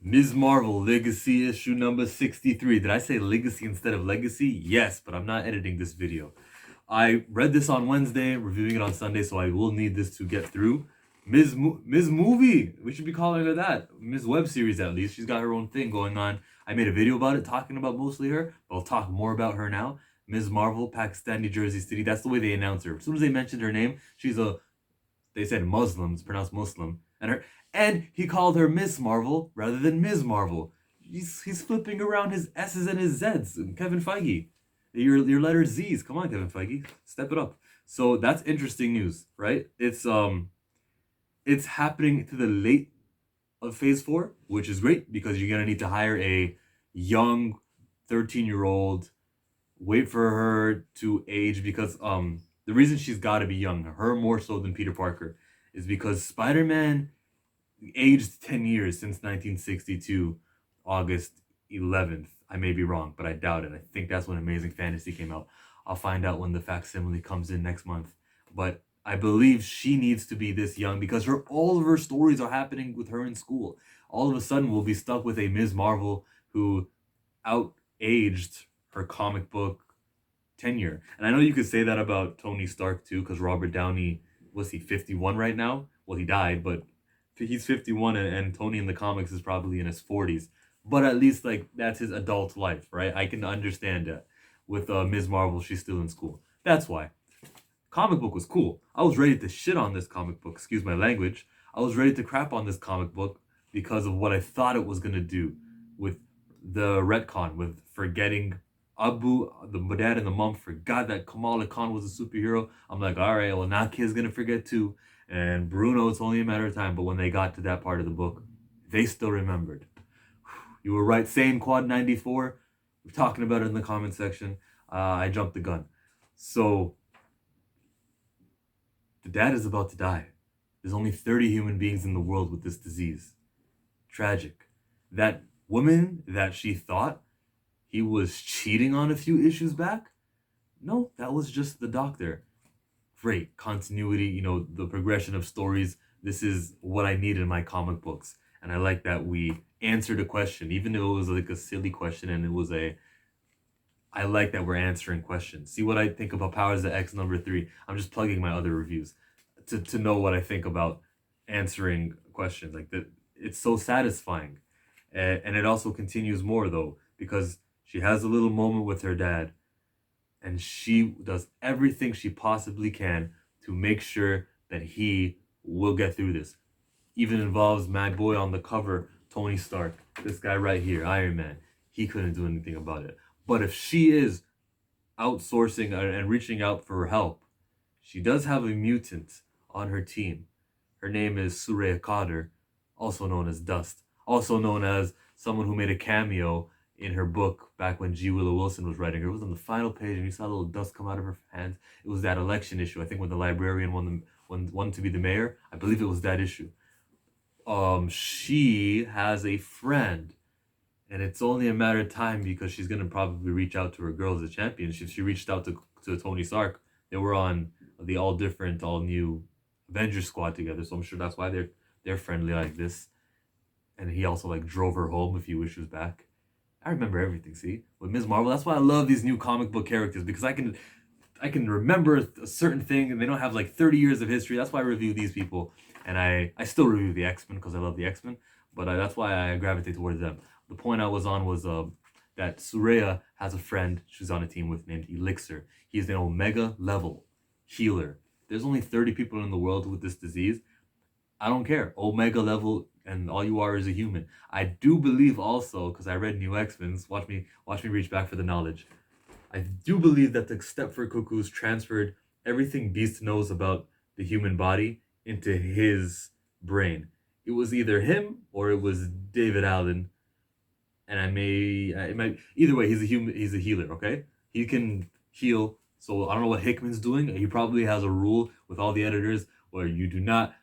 Ms. Marvel Legacy issue number 63. Did I say legacy instead of legacy? Yes, but I'm not editing this video. I read this on Wednesday, reviewing it on Sunday, so I will need this to get through. Ms. Movie, we should be calling her that. Ms. Web Series at least. She's got her own thing going on. I made a video about it, talking about mostly her, but I'll talk more about her now. Ms. Marvel, Pakistani Jersey City. That's the way they announce her. As soon as they mentioned her name, they said Muslims, pronounced Muslim, and he called her Miss Marvel rather than Ms. Marvel. He's flipping around his S's and his Z's. Kevin Feige, your letter Z's. Come on, Kevin Feige, step it up. So that's interesting news, right? It's happening to the late of Phase 4, which is great because you're gonna need to hire a young 13-year-old. Wait for her to age because the reason she's got to be young, her more so than Peter Parker, is because Spider-Man aged 10 years since 1962, August 11th. I may be wrong, but I doubt it. I think that's when Amazing Fantasy came out. I'll find out when the facsimile comes in next month. But I believe she needs to be this young because all of her stories are happening with her in school. All of a sudden, we'll be stuck with a Ms. Marvel who out-aged her comic book tenure. And I know you could say that about Tony Stark too, because Robert Downey, was he 51 right now? Well, he died, but he's 51, and Tony in the comics is probably in his 40s. But at least like that's his adult life, right? I can understand that. With Ms. Marvel, she's still in school. That's why. Comic book was cool. I was ready to shit on this comic book, excuse my language. I was ready to crap on this comic book because of what I thought it was gonna do with the retcon, with forgetting Abu, the dad and the mom forgot that Kamala Khan was a superhero. I'm like, all right, well, now kid's gonna forget too. And Bruno, it's only a matter of time. But when they got to that part of the book, they still remembered. You were right, saying Quad 94. We're talking about it in the comment section. I jumped the gun. So, the dad is about to die. There's only 30 human beings in the world with this disease. Tragic. That woman that she thought he was cheating on a few issues back? No, that was just the doctor. Great continuity, the progression of stories. This is what I need in my comic books. And I like that we answered a question, even if it was like a silly question and I like that we're answering questions. See what I think about Powers of X number 3. I'm just plugging my other reviews to know what I think about answering questions. Like that, it's so satisfying. And it also continues more though, because she has a little moment with her dad and she does everything she possibly can to make sure that he will get through this. Even involves my boy on the cover, Tony Stark. This guy right here, Iron Man. He couldn't do anything about it. But if she is outsourcing and reaching out for help, she does have a mutant on her team. Her name is Surya Kader, also known as Dust, also known as someone who made a cameo in her book back when G. Willow Wilson was writing her. It was on the final page, and you saw a little dust come out of her hands. It was that election issue. I think when the librarian won to be the mayor. I believe it was that issue. She has a friend, and it's only a matter of time because she's gonna probably reach out to her girls as champions. She reached out to Tony Stark. They were on the all different, all new Avengers squad together, so I'm sure that's why they're friendly like this. And he also like drove her home a few issues back. I remember everything. See, with Ms. Marvel, that's why I love these new comic book characters because I can remember a certain thing and they don't have like 30 years of history. That's why I review these people, and I still review the X-Men because I love the X-Men, but that's why I gravitate towards them. The point I was on was that Surya has a friend she's on a team with named Elixir. He's an Omega level healer. There's only 30 people in the world with this disease. I don't care. Omega level, and all you are is a human. I do believe also, because I read New X-Men's. Watch me reach back for the knowledge. I do believe that the Stepford Cuckoos transferred everything Beast knows about the human body into his brain. It was either him or it was David Allen, and it might either way. He's a human. He's a healer. Okay, he can heal. So I don't know what Hickman's doing. He probably has a rule with all the editors where you do not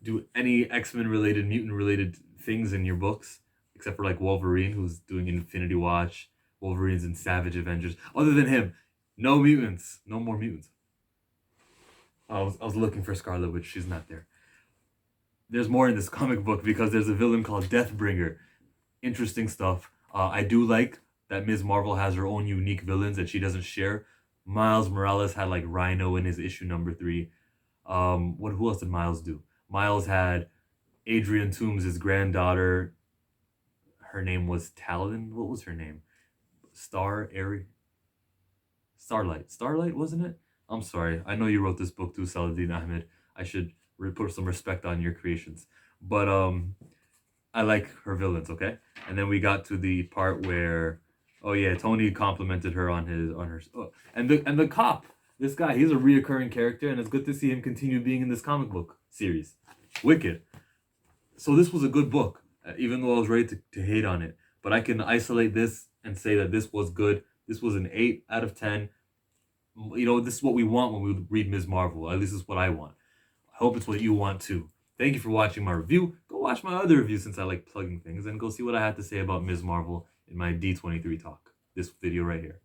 do any X-Men related, mutant related things in your books, except for like Wolverine, who's doing Infinity Watch. Wolverine's in Savage Avengers. Other than him, no mutants, no more mutants. I was looking for Scarlet Witch. She's not there. There's more in this comic book because there's a villain called Deathbringer. Interesting stuff. I do like that Ms. Marvel has her own unique villains that she doesn't share. Miles Morales had like Rhino in his issue number 3. Who else did Miles do? Miles had Adrian Toomes' granddaughter. Her name was Talon. What was her name? Starlight, wasn't it? I'm sorry. I know you wrote this book too, Saladin Ahmed. I should put some respect on your creations. But I like her villains, okay? And then we got to the part where, oh yeah, Tony complimented her on her, and the cop. This guy, he's a reoccurring character, and it's good to see him continue being in this comic book series. Wicked. So this was a good book, even though I was ready to hate on it. But I can isolate this and say that this was good. This was an 8 out of 10. You know, this is what we want when we read Ms. Marvel. At least this is what I want. I hope it's what you want too. Thank you for watching my review. Go watch my other review since I like plugging things, and go see what I had to say about Ms. Marvel in my D23 talk. This video right here.